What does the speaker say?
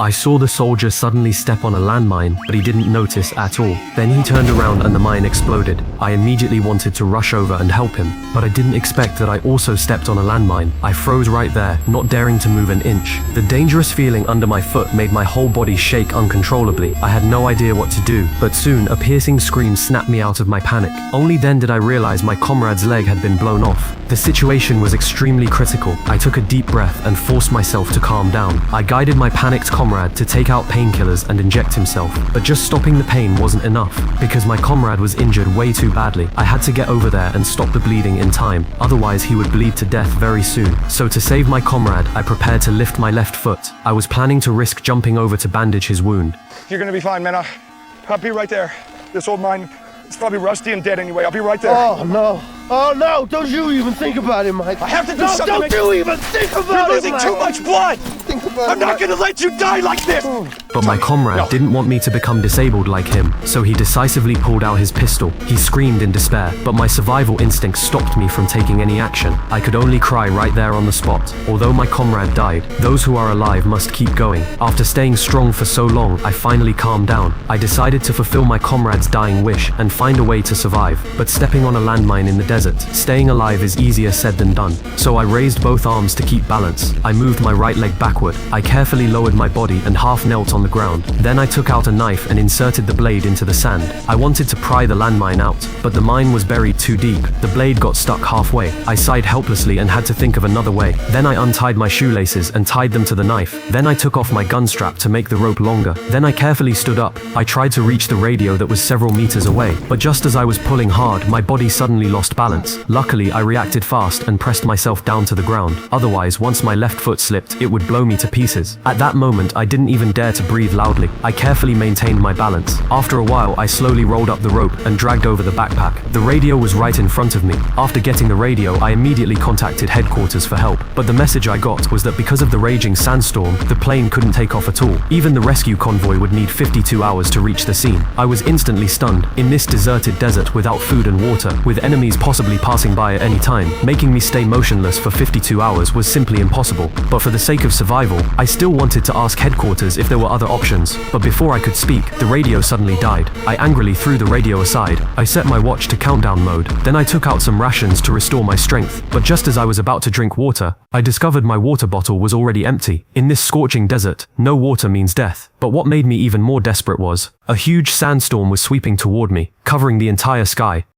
I saw the soldier suddenly step on a landmine, but he didn't notice at all. Then he turned around and the mine exploded. I immediately wanted to rush over and help him, but I didn't expect that I also stepped on a landmine. I froze right there, not daring to move an inch. The dangerous feeling under my foot made my whole body shake uncontrollably. I had no idea what to do, but soon a piercing scream snapped me out of my panic. Only then did I realize my comrade's leg had been blown off. The situation was extremely critical. I took a deep breath and forced myself to calm down. I guided my panicked comrade to take out painkillers and inject himself, but just stopping the pain wasn't enough. Because my comrade was injured way too badly, I had to get over there and stop the bleeding in time, otherwise he would bleed to death very soon. So to save my comrade, I prepared to lift my left foot. I was planning to risk jumping over to bandage his wound. You're gonna be fine, man. I'll be right there. This old mine, it's probably rusty and dead anyway. I'll be right there. Oh, no. Oh, no. Don't you even think about it, Mike. I have to do no, something. Don't you even think about You're it, losing Mike. too much blood. Think about I'm not gonna let you die like this. But my comrade didn't want me to become disabled like him, so he decisively pulled out his pistol. He screamed in despair, but my survival instinct stopped me from taking any action. I could only cry right there on the spot. Although my comrade died, those who are alive must keep going. After staying strong for so long, I finally calmed down. I decided to fulfill my comrade's dying wish and find a way to survive. But stepping on a landmine in the desert, staying alive is easier said than done. So I raised both arms to keep balance. I moved my right leg backward. I carefully lowered my body and half knelt on the ground. Then I took out a knife and inserted the blade into the sand. I wanted to pry the landmine out, but the mine was buried too deep. The blade got stuck halfway. I sighed helplessly and had to think of another way. Then I untied my shoelaces and tied them to the knife. Then I took off my gun strap to make the rope longer. Then I carefully stood up. I tried to reach the radio that was several meters away, but just as I was pulling hard, my body suddenly lost balance. Luckily, I reacted fast and pressed myself down to the ground. Otherwise, once my left foot slipped, it would blow me to pieces. At that moment, I didn't even dare to breathe loudly. I carefully maintained my balance. After a while, I slowly rolled up the rope and dragged over the backpack. The radio was right in front of me. After getting the radio, I immediately contacted headquarters for help. But the message I got was that because of the raging sandstorm, the plane couldn't take off at all. Even the rescue convoy would need 52 hours to reach the scene. I was instantly stunned. In this deserted desert without food and water, with enemies possibly passing by at any time, making me stay motionless for 52 hours was simply impossible. But for the sake of survival, I still wanted to ask headquarters if there were other options. But before I could speak, the radio suddenly died. I angrily threw the radio aside. I set my watch to countdown mode. Then I took out some rations to restore my strength. But just as I was about to drink water, I discovered my water bottle was already empty. In this scorching desert, no water means death. But what made me even more desperate was, a huge sandstorm was sweeping toward me, covering the entire sky.